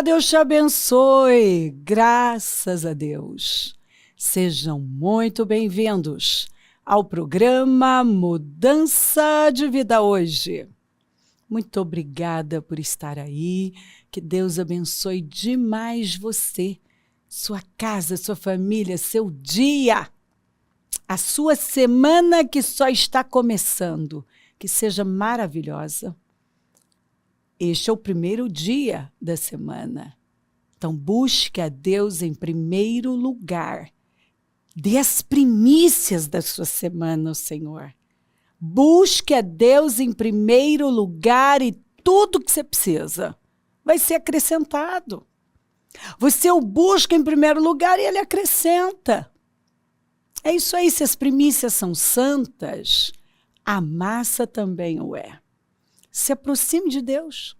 Olá, Deus te abençoe. Graças a Deus. Sejam muito bem-vindos ao programa Mudança de Vida Hoje. Muito obrigada por estar aí. Que Deus abençoe demais você, sua casa, sua família, seu dia, a sua semana que só está começando. Que seja maravilhosa. Este é o primeiro dia da semana. Então, busque a Deus em primeiro lugar. Dê as primícias da sua semana, Senhor. Busque a Deus em primeiro lugar e tudo que você precisa vai ser acrescentado. Você o busca em primeiro lugar e ele acrescenta. É isso aí, se as primícias são santas, a massa também o é. Se aproxime de Deus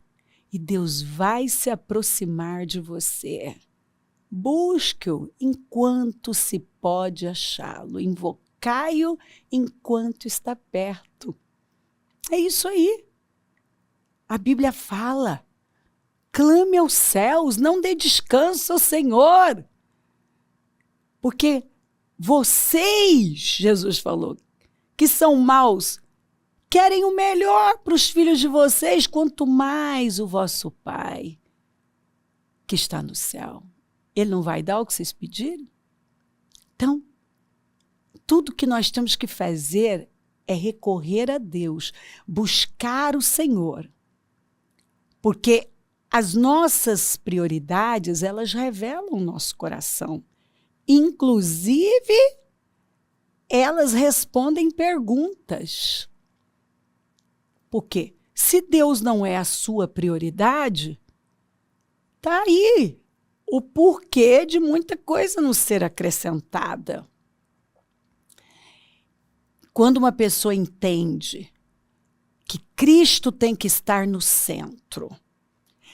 e Deus vai se aproximar de você. Busque-o enquanto se pode achá-lo. Invocai-o enquanto está perto. É isso aí. A Bíblia fala. Clame aos céus, não dê descanso ao Senhor. Porque vocês, Jesus falou, que são maus, querem o melhor para os filhos de vocês, quanto mais o vosso Pai, que está no céu. Ele não vai dar o que vocês pedirem? Então, tudo que nós temos que fazer é recorrer a Deus, buscar o Senhor. Porque as nossas prioridades, elas revelam o nosso coração. Inclusive, elas respondem perguntas. Porque se Deus não é a sua prioridade, está aí o porquê de muita coisa não ser acrescentada. Quando uma pessoa entende que Cristo tem que estar no centro,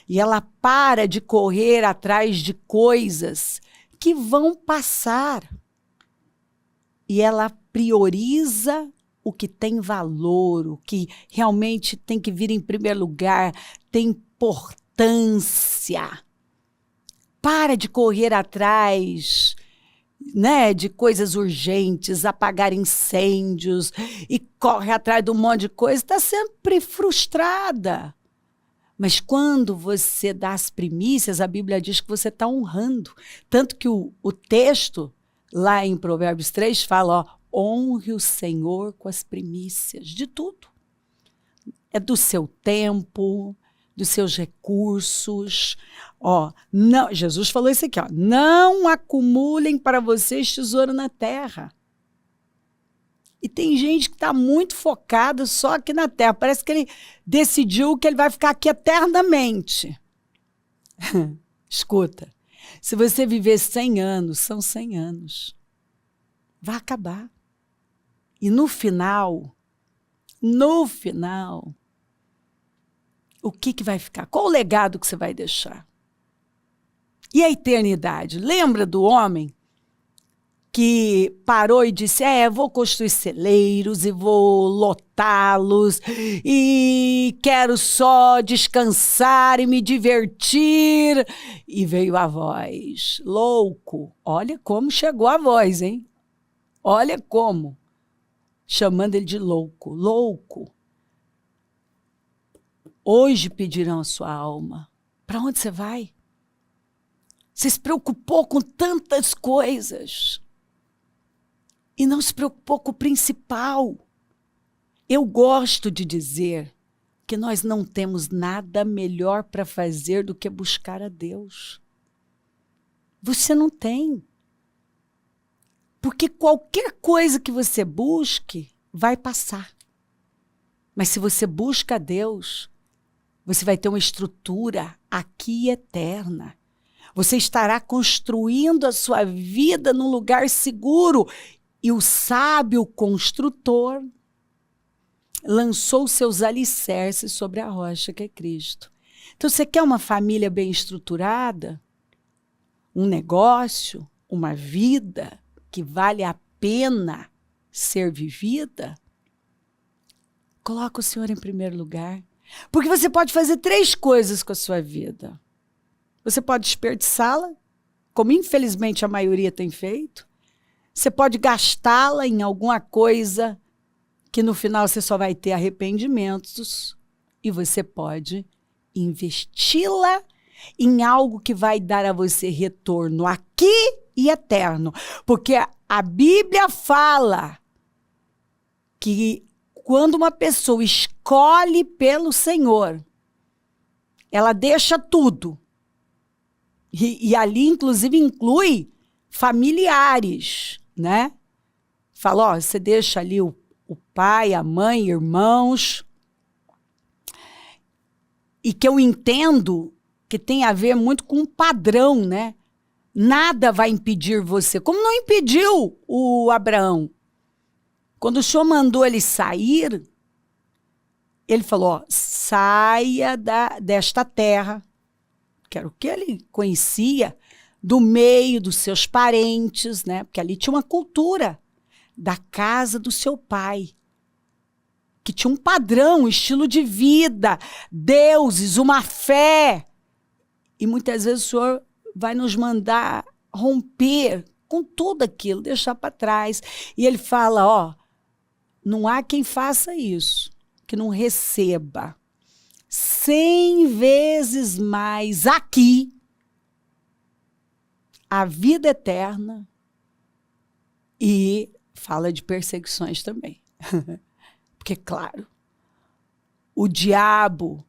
e ela para de correr atrás de coisas que vão passar, e ela prioriza o que tem valor, o que realmente tem que vir em primeiro lugar, tem importância. Para de correr atrás, né, de coisas urgentes, apagar incêndios, e corre atrás de um monte de coisa, está sempre frustrada. Mas quando você dá as primícias, a Bíblia diz que você está honrando. Tanto que o texto, lá em Provérbios 3, fala, ó, honre o Senhor com as primícias de tudo. É do seu tempo, dos seus recursos. Ó, não, Jesus falou isso aqui, ó, não acumulem para vocês tesouro na terra. E tem gente que está muito focada só aqui na terra. Parece que ele decidiu que ele vai ficar aqui eternamente. Escuta, se você viver 100 anos, são 100 anos. Vai acabar. E no final, o que vai ficar? Qual o legado que você vai deixar? E a eternidade? Lembra do homem que parou e disse, vou construir celeiros e vou lotá-los e quero só descansar e me divertir. E veio a voz, louco. Olha como chegou a voz, hein? Olha como. Chamando ele de louco, louco. Hoje pedirão a sua alma. Para onde você vai? Você se preocupou com tantas coisas e não se preocupou com o principal. Eu gosto de dizer que nós não temos nada melhor para fazer do que buscar a Deus. Você não tem. Porque qualquer coisa que você busque vai passar. Mas se você busca a Deus, você vai ter uma estrutura aqui eterna. Você estará construindo a sua vida num lugar seguro. E o sábio construtor lançou seus alicerces sobre a rocha que é Cristo. Então, você quer uma família bem estruturada? Um negócio? Uma vida que vale a pena ser vivida? Coloca o Senhor em primeiro lugar. Porque você pode fazer 3 coisas com a sua vida. Você pode desperdiçá-la, como infelizmente a maioria tem feito. Você pode gastá-la em alguma coisa que no final você só vai ter arrependimentos. E você pode investi-la em algo que vai dar a você retorno aqui e eterno. Porque a Bíblia fala que quando uma pessoa escolhe pelo Senhor, ela deixa tudo. E ali, inclusive, inclui familiares, né? Fala, ó, você deixa ali o pai, a mãe, irmãos. E que eu entendo que tem a ver muito com um padrão, né? Nada vai impedir você. Como não impediu o Abraão? Quando o Senhor mandou ele sair, ele falou, ó, saia desta terra, que era o que ele conhecia, do meio dos seus parentes, né? Porque ali tinha uma cultura da casa do seu pai, que tinha um padrão, um estilo de vida, deuses, uma fé. E muitas vezes o Senhor vai nos mandar romper com tudo aquilo, deixar para trás. E ele fala, ó, não há quem faça isso, que não receba 100 vezes mais aqui a vida eterna. E fala de perseguições também. Porque, claro, o diabo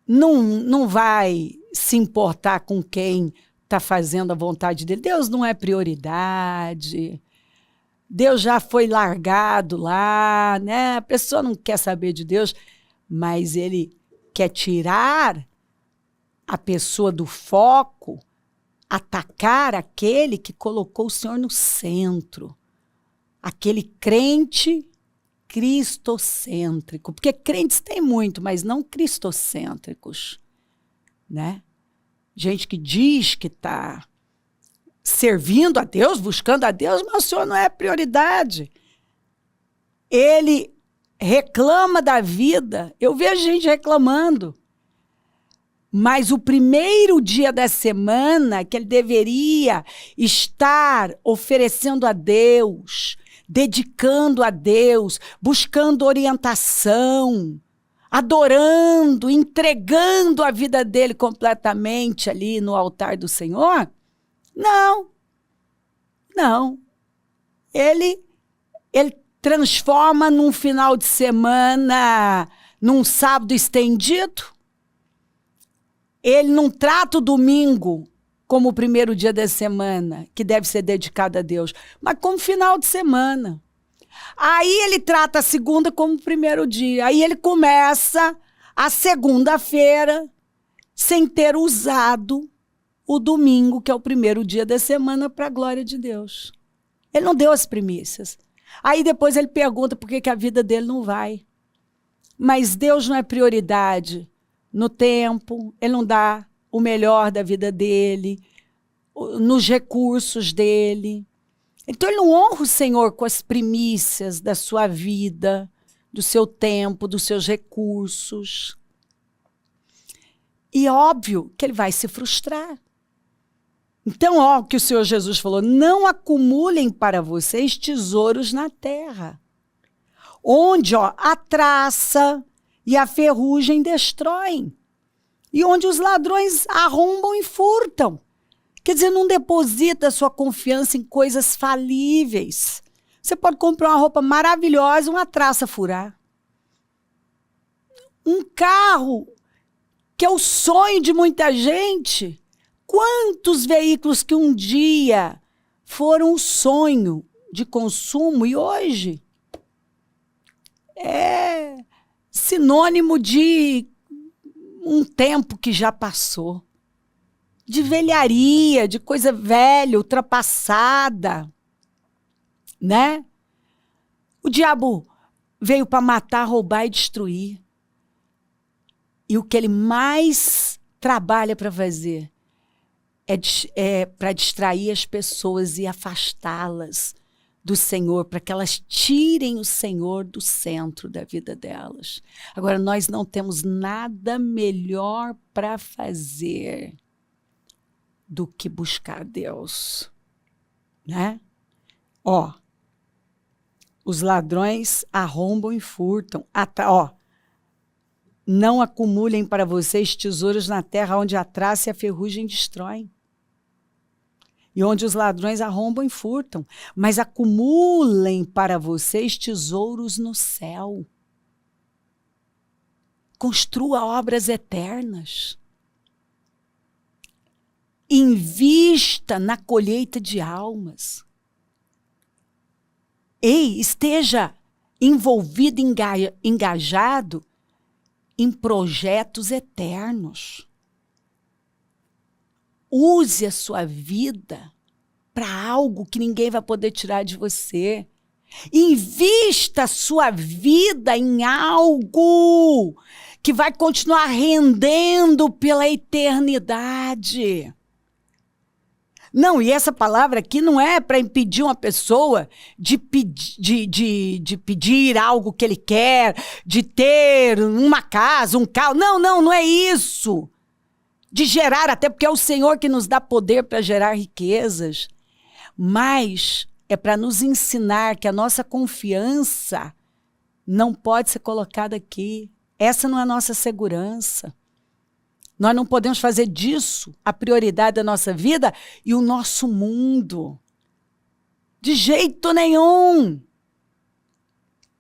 não vai se importar com quem está fazendo a vontade dele. Deus não é prioridade. Deus já foi largado lá, né? A pessoa não quer saber de Deus, mas ele quer tirar a pessoa do foco, atacar aquele que colocou o Senhor no centro. Aquele crente cristocêntrico, porque crentes tem muito, mas não cristocêntricos, né? Gente que diz que está servindo a Deus, buscando a Deus, mas o Senhor não é prioridade. Ele reclama da vida. Eu vejo gente reclamando. Mas o primeiro dia da semana que ele deveria estar oferecendo a Deus, dedicando a Deus, buscando orientação, adorando, entregando a vida dele completamente ali no altar do Senhor, não. Ele transforma num final de semana, num sábado estendido. Ele não trata o domingo como o primeiro dia da semana, que deve ser dedicado a Deus, mas como final de semana. Aí ele trata a segunda como o primeiro dia. Aí ele começa a segunda-feira sem ter usado o domingo, que é o primeiro dia da semana, para a glória de Deus. Ele não deu as primícias. Aí depois ele pergunta por que a vida dele não vai. Mas Deus não é prioridade no tempo, ele não dá o melhor da vida dele, nos recursos dele. Então ele não honra o Senhor com as primícias da sua vida, do seu tempo, dos seus recursos. E óbvio que ele vai se frustrar. Então, ó, o que o Senhor Jesus falou, não acumulem para vocês tesouros na terra, onde a traça e a ferrugem destroem, e onde os ladrões arrombam e furtam. Quer dizer, não deposita a sua confiança em coisas falíveis. Você pode comprar uma roupa maravilhosa e uma traça furar. Um carro, que é o sonho de muita gente. Quantos veículos que um dia foram o sonho de consumo e hoje é sinônimo de um tempo que já passou, de velharia, de coisa velha, ultrapassada, né? O diabo veio para matar, roubar e destruir. E o que ele mais trabalha para fazer é para distrair as pessoas e afastá-las do Senhor, para que elas tirem o Senhor do centro da vida delas. Agora, nós não temos nada melhor para fazer do que buscar Deus, né? Os ladrões arrombam e furtam. Não acumulem para vocês tesouros na terra onde a traça e a ferrugem destroem. E onde os ladrões arrombam e furtam. Mas acumulem para vocês tesouros no céu. Construa obras eternas. Invista na colheita de almas. Esteja envolvido, engajado em projetos eternos. Use a sua vida para algo que ninguém vai poder tirar de você. Invista a sua vida em algo que vai continuar rendendo pela eternidade. Não, e essa palavra aqui não é para impedir uma pessoa de pedir algo que ele quer, de ter uma casa, um carro. Não é isso. De gerar, até porque é o Senhor que nos dá poder para gerar riquezas. Mas é para nos ensinar que a nossa confiança não pode ser colocada aqui. Essa não é a nossa segurança. Nós não podemos fazer disso a prioridade da nossa vida e o nosso mundo. De jeito nenhum.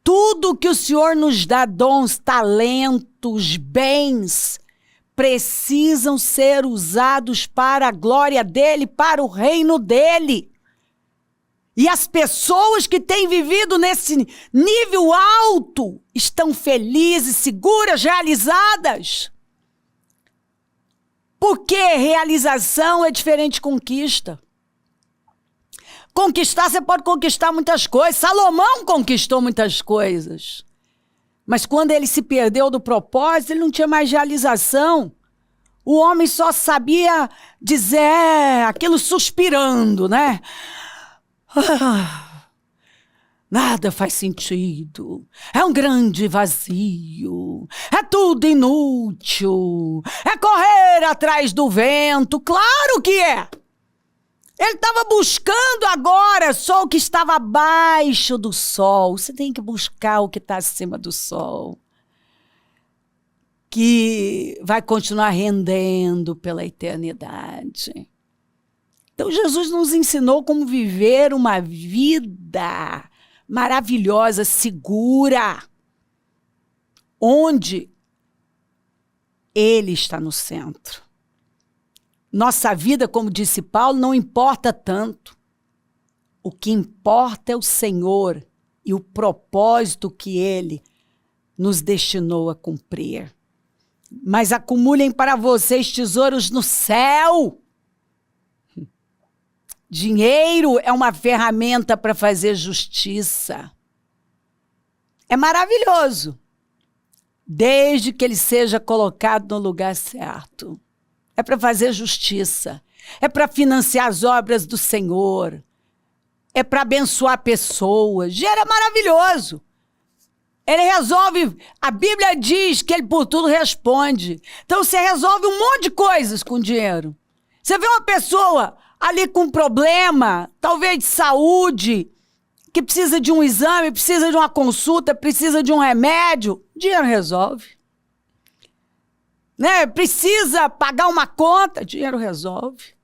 Tudo que o Senhor nos dá, dons, talentos, bens, precisam ser usados para a glória dele, para o reino dele. E as pessoas que têm vivido nesse nível alto estão felizes, seguras, realizadas. Porque realização é diferente de conquista. Conquistar, você pode conquistar muitas coisas. Salomão conquistou muitas coisas. Mas quando ele se perdeu do propósito, ele não tinha mais realização. O homem só sabia dizer aquilo suspirando, né? Nada faz sentido, é um grande vazio, é tudo inútil, é correr atrás do vento, claro que é. Ele estava buscando agora só o que estava abaixo do sol. Você tem que buscar o que está acima do sol, que vai continuar rendendo pela eternidade. Então Jesus nos ensinou como viver uma vida maravilhosa, segura, onde Ele está no centro. Nossa vida, como disse Paulo, não importa tanto. O que importa é o Senhor e o propósito que Ele nos destinou a cumprir. Mas acumulem para vocês tesouros no céu. Dinheiro é uma ferramenta para fazer justiça. É maravilhoso, desde que ele seja colocado no lugar certo. É para fazer justiça, é para financiar as obras do Senhor, é para abençoar pessoas. Dinheiro é maravilhoso. Ele resolve, a Bíblia diz que ele por tudo responde. Então você resolve um monte de coisas com dinheiro. Você vê uma pessoa ali com um problema, talvez de saúde, que precisa de um exame, precisa de uma consulta, precisa de um remédio, dinheiro resolve. Né? Precisa pagar uma conta, dinheiro resolve.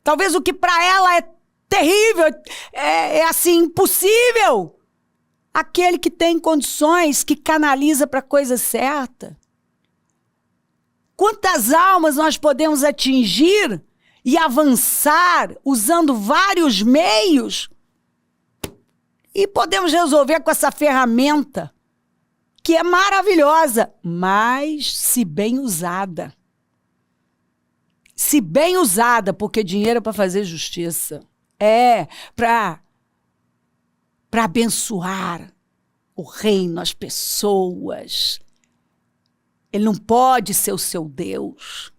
Talvez o que para ela é terrível, é assim, impossível, aquele que tem condições, que canaliza para a coisa certa. Quantas almas nós podemos atingir e avançar usando vários meios e podemos resolver com essa ferramenta que é maravilhosa, mas se bem usada. Se bem usada, porque dinheiro é para fazer justiça. É para abençoar o reino, as pessoas. Ele não pode ser o seu Deus,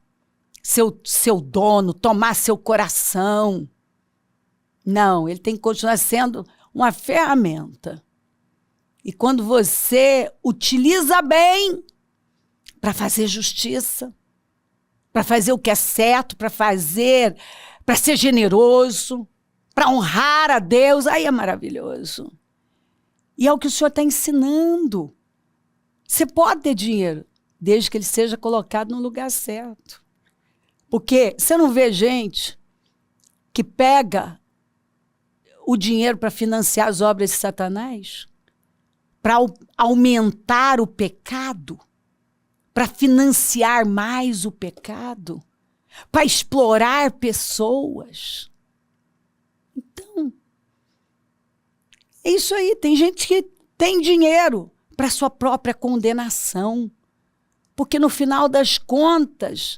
seu dono, tomar seu coração. Não, ele tem que continuar sendo uma ferramenta. E quando você utiliza bem para fazer justiça, para fazer o que é certo, para ser generoso, para honrar a Deus. Aí é maravilhoso. E é o que o Senhor está ensinando. Você pode ter dinheiro, desde que ele seja colocado no lugar certo. Porque você não vê gente que pega o dinheiro para financiar as obras de Satanás, para aumentar o pecado, para financiar mais o pecado, para explorar pessoas. Então, é isso aí. Tem gente que tem dinheiro para sua própria condenação, porque no final das contas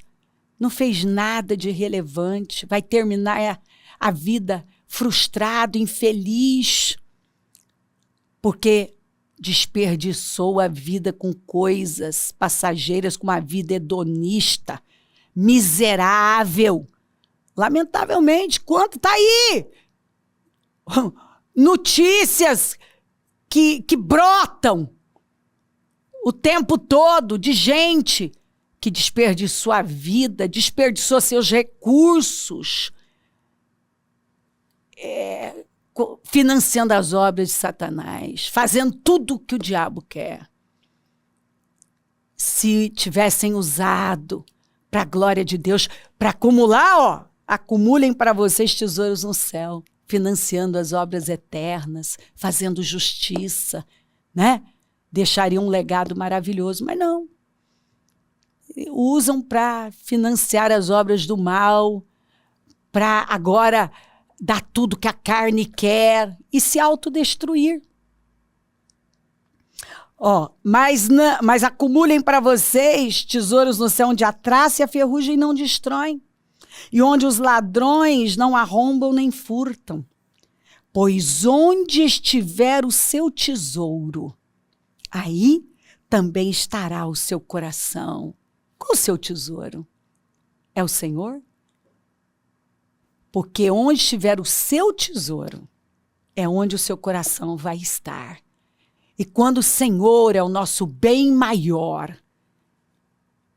não fez nada de relevante, vai terminar a vida frustrado, infeliz, porque desperdiçou a vida com coisas passageiras, com uma vida hedonista, miserável. Lamentavelmente, quanto está aí? Notícias que brotam o tempo todo de gente que desperdiçou a vida, desperdiçou seus recursos, financiando as obras de Satanás, fazendo tudo o que o diabo quer. Se tivessem usado para a glória de Deus, para acumular, acumulem para vocês tesouros no céu, financiando as obras eternas, fazendo justiça, né? Deixariam um legado maravilhoso, mas não. Usam para financiar as obras do mal, para agora dar tudo que a carne quer e se autodestruir. Mas acumulem para vocês tesouros no céu onde a traça e a ferrugem não destroem, e onde os ladrões não arrombam nem furtam. Pois onde estiver o seu tesouro, aí também estará o seu coração. Qual o seu tesouro? É o Senhor? Porque onde estiver o seu tesouro, é onde o seu coração vai estar. E quando o Senhor é o nosso bem maior,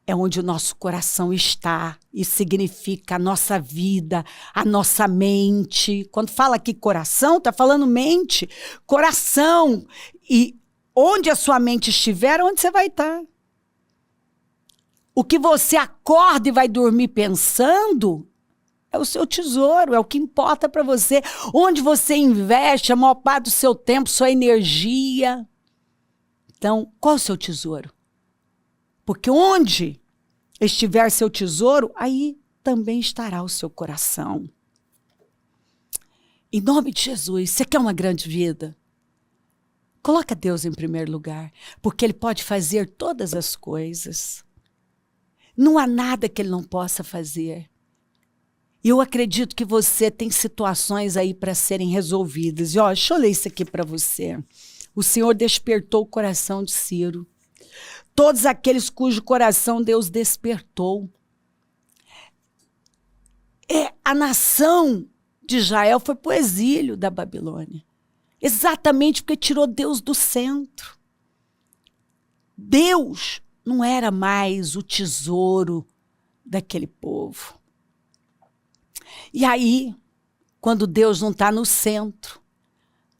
é onde o nosso coração está. Isso significa a nossa vida, a nossa mente. Quando fala aqui coração, está falando mente, coração. E onde a sua mente estiver, onde você vai estar. O que você acorda e vai dormir pensando é o seu tesouro, é o que importa para você. Onde você investe a maior parte do seu tempo, sua energia. Então, qual é o seu tesouro? Porque onde estiver seu tesouro, aí também estará o seu coração. Em nome de Jesus, você quer uma grande vida? Coloca Deus em primeiro lugar, porque Ele pode fazer todas as coisas. Não há nada que Ele não possa fazer. E eu acredito que você tem situações aí para serem resolvidas. E deixa eu ler isso aqui para você. O Senhor despertou o coração de Ciro. Todos aqueles cujo coração Deus despertou. A nação de Israel foi para o exílio da Babilônia. Exatamente porque tirou Deus do centro. Deus não era mais o tesouro daquele povo. E aí, quando Deus não está no centro,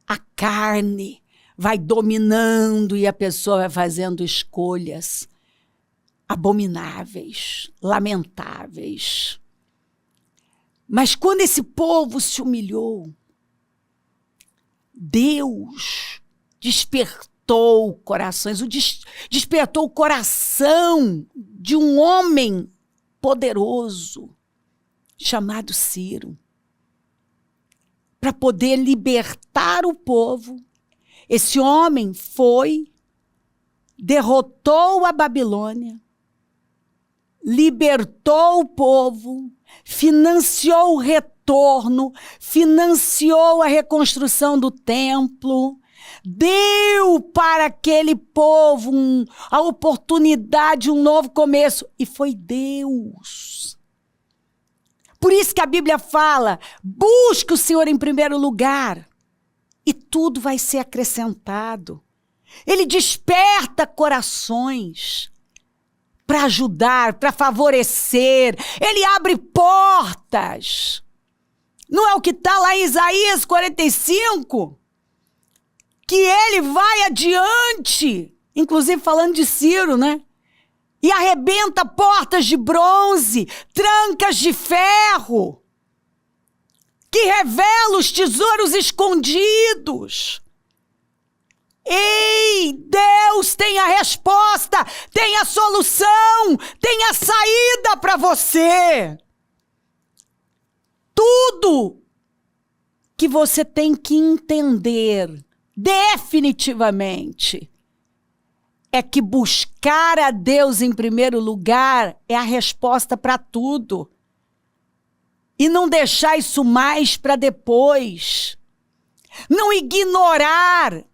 a carne vai dominando e a pessoa vai fazendo escolhas abomináveis, lamentáveis. Mas quando esse povo se humilhou, Deus despertou corações, despertou o coração de um homem poderoso chamado Ciro, para poder libertar o povo. Esse homem foi, derrotou a Babilônia, libertou o povo, financiou o retorno, financiou a reconstrução do templo, deu para aquele povo a oportunidade de um novo começo. E foi Deus. Por isso que a Bíblia fala, busque o Senhor em primeiro lugar e tudo vai ser acrescentado. Ele desperta corações para ajudar, para favorecer. Ele abre portas. Não é o que está lá em Isaías 45? Que ele vai adiante, inclusive falando de Ciro, né? E arrebenta portas de bronze, trancas de ferro, que revela os tesouros escondidos. Ei, Deus tem a resposta, tem a solução, tem a saída para você. Tudo que você tem que entender definitivamente é que buscar a Deus em primeiro lugar é a resposta para tudo. E não deixar isso mais para depois. Não ignorar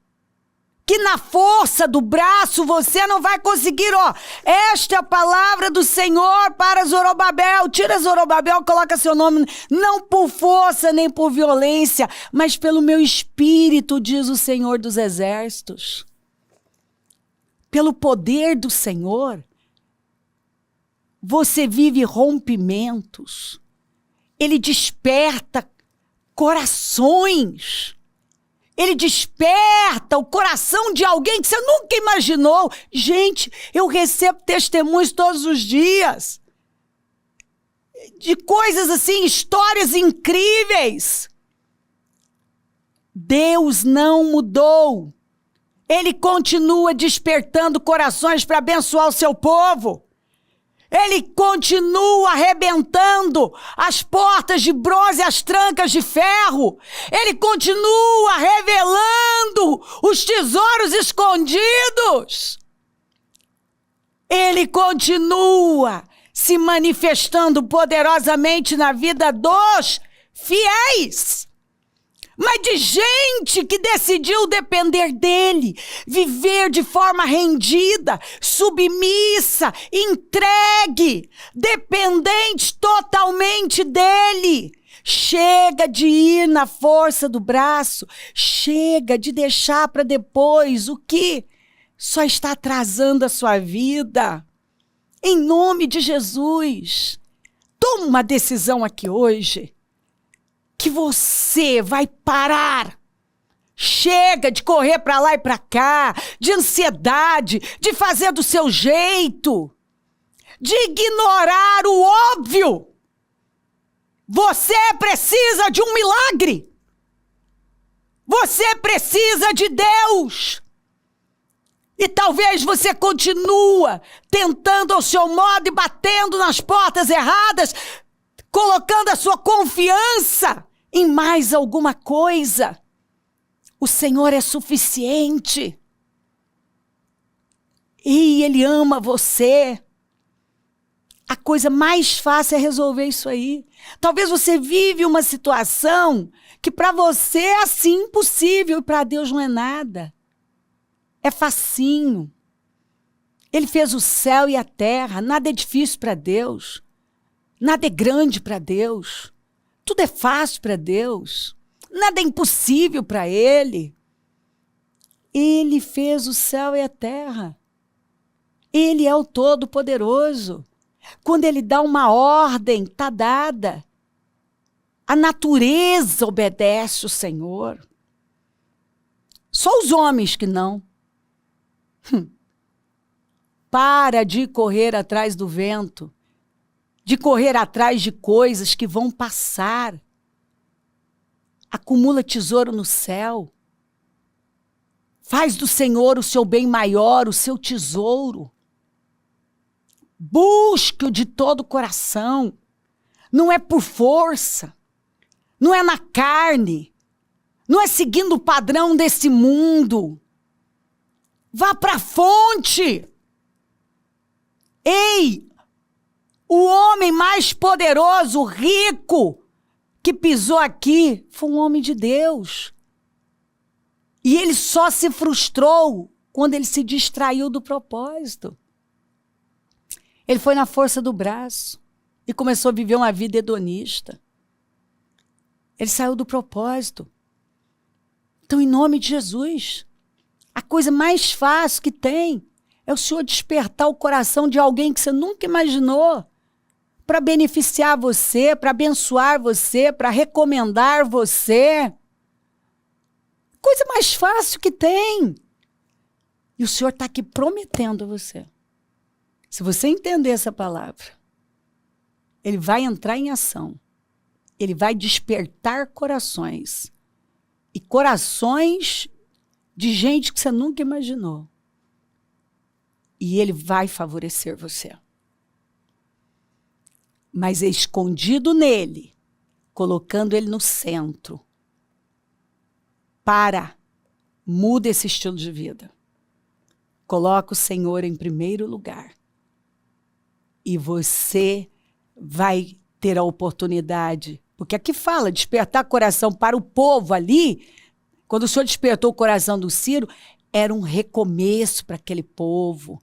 que na força do braço você não vai conseguir, ó. Esta é a palavra do Senhor para Zorobabel. Tira Zorobabel, coloca seu nome, não por força nem por violência, mas pelo meu espírito, diz o Senhor dos Exércitos. Pelo poder do Senhor, você vive rompimentos. Ele desperta corações. Ele desperta o coração de alguém que você nunca imaginou. Gente, eu recebo testemunhos todos os dias. De coisas assim, histórias incríveis. Deus não mudou. Ele continua despertando corações para abençoar o seu povo. Ele continua arrebentando as portas de bronze e as trancas de ferro. Ele continua revelando os tesouros escondidos. Ele continua se manifestando poderosamente na vida dos fiéis. Mas de gente que decidiu depender dele, viver de forma rendida, submissa, entregue, dependente totalmente dele. Chega de ir na força do braço, chega de deixar para depois o que só está atrasando a sua vida. Em nome de Jesus, toma uma decisão aqui hoje. Que você vai parar. Chega de correr para lá e para cá, de ansiedade, de fazer do seu jeito, de ignorar o óbvio. Você precisa de um milagre. Você precisa de Deus. E talvez você continua tentando ao seu modo e batendo nas portas erradas, colocando a sua confiança em mais alguma coisa. O Senhor é suficiente. E Ele ama você. A coisa mais fácil é resolver isso aí. Talvez você vive uma situação que para você é assim impossível e para Deus não é nada. É facinho. Ele fez o céu e a terra, nada é difícil para Deus. Nada é grande para Deus. Tudo é fácil para Deus. Nada é impossível para Ele. Ele fez o céu e a terra. Ele é o Todo-Poderoso. Quando Ele dá uma ordem, está dada. A natureza obedece o Senhor. Só os homens que não. Para de correr atrás do vento. De correr atrás de coisas que vão passar. Acumula tesouro no céu. Faz do Senhor o seu bem maior, o seu tesouro. Busque-o de todo o coração. Não é por força. Não é na carne. Não é seguindo o padrão desse mundo. Vá para a fonte. Ei! O homem mais poderoso, rico, que pisou aqui, foi um homem de Deus. E ele só se frustrou quando ele se distraiu do propósito. Ele foi na força do braço e começou a viver uma vida hedonista. Ele saiu do propósito. Então, em nome de Jesus, a coisa mais fácil que tem é É o Senhor despertar o coração de alguém que você nunca imaginou, para beneficiar você, para abençoar você, para recomendar você. Coisa mais fácil que tem. E o Senhor está aqui prometendo a você. Se você entender essa palavra, Ele vai entrar em ação. Ele vai despertar corações. E corações de gente que você nunca imaginou. E Ele vai favorecer você. Mas é escondido nele, colocando Ele no centro. Muda esse estilo de vida. Coloca o Senhor em primeiro lugar. E você vai ter a oportunidade. Porque aqui fala, despertar coração para o povo ali. Quando o Senhor despertou o coração do Ciro, era um recomeço para aquele povo.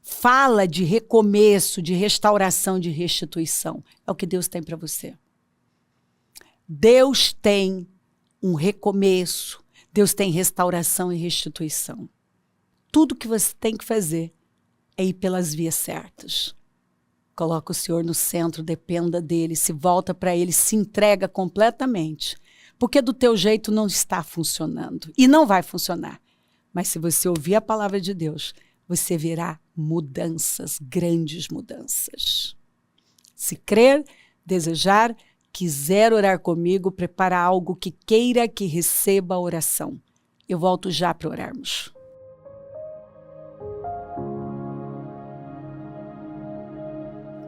Fala de recomeço, de restauração, de restituição. É o que Deus tem para você. Deus tem um recomeço. Deus tem restauração e restituição. Tudo que você tem que fazer é ir pelas vias certas. Coloca o Senhor no centro, dependa dEle, se volta para Ele, se entrega completamente. Porque do teu jeito não está funcionando. E não vai funcionar. Mas se você ouvir a palavra de Deus, você verá mudanças, grandes mudanças. Se crer, desejar, quiser orar comigo, prepara algo que queira que receba a oração. Eu volto já para orarmos.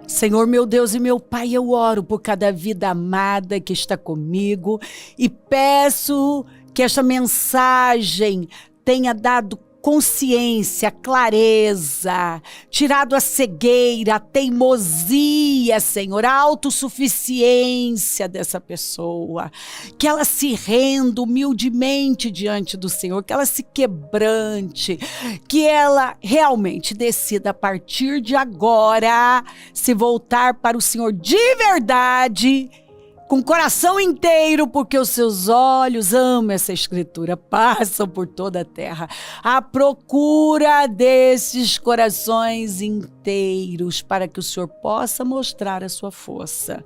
Senhor, meu Deus e meu Pai, eu oro por cada vida amada que está comigo e peço que esta mensagem tenha dado consciência, clareza, tirado a cegueira, a teimosia, Senhor, a autossuficiência dessa pessoa, que ela se renda humildemente diante do Senhor, que ela se quebrante, que ela realmente decida a partir de agora se voltar para o Senhor de verdade, com o coração inteiro, porque os seus olhos, amo essa escritura, passam por toda a terra, à procura desses corações inteiros, para que o Senhor possa mostrar a sua força.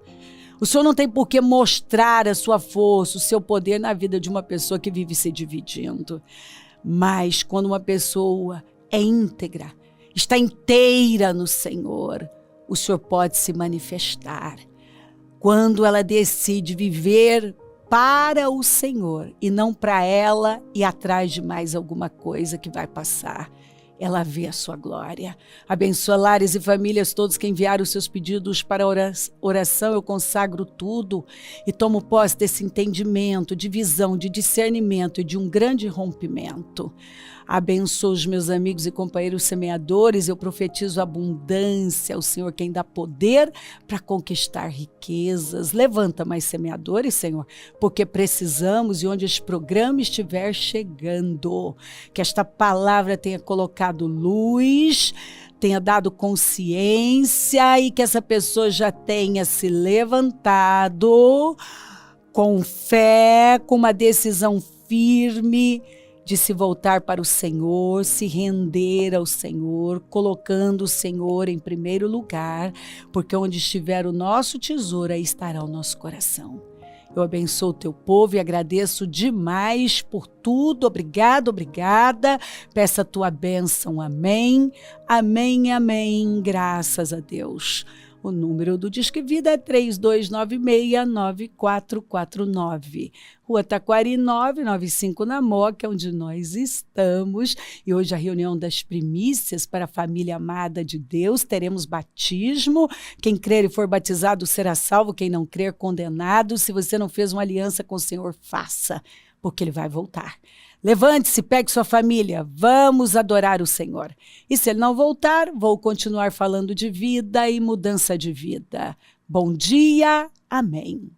O Senhor não tem por que mostrar a sua força, o seu poder na vida de uma pessoa que vive se dividindo. Mas quando uma pessoa é íntegra, está inteira no Senhor, o Senhor pode se manifestar. Quando ela decide viver para o Senhor e não para ela e atrás de mais alguma coisa que vai passar, ela vê a sua glória. Abençoa lares e famílias, todos que enviaram os seus pedidos para oração, eu consagro tudo e tomo posse desse entendimento, de visão, de discernimento e de um grande rompimento. Abençoa os meus amigos e companheiros semeadores, eu profetizo abundância, o Senhor quem dá poder para conquistar riquezas. Levanta mais semeadores, Senhor, porque precisamos e onde esse programa estiver chegando, que esta palavra tenha colocado luz, tenha dado consciência e que essa pessoa já tenha se levantado com fé, com uma decisão firme, de se voltar para o Senhor, se render ao Senhor, colocando o Senhor em primeiro lugar, porque onde estiver o nosso tesouro, aí estará o nosso coração. Eu abençoo o teu povo e agradeço demais por tudo. Obrigado, obrigada. Peço a tua bênção. Amém, amém, amém. Graças a Deus. O número do Disque Vida é 3296-9449. Rua Taquari 995 na Moca, onde nós estamos. E hoje a reunião das primícias para a família amada de Deus. Teremos batismo. Quem crer e for batizado será salvo. Quem não crer, condenado. Se você não fez uma aliança com o Senhor, faça, porque Ele vai voltar. Levante-se, pegue sua família, vamos adorar o Senhor. E se Ele não voltar, vou continuar falando de vida e mudança de vida. Bom dia, amém.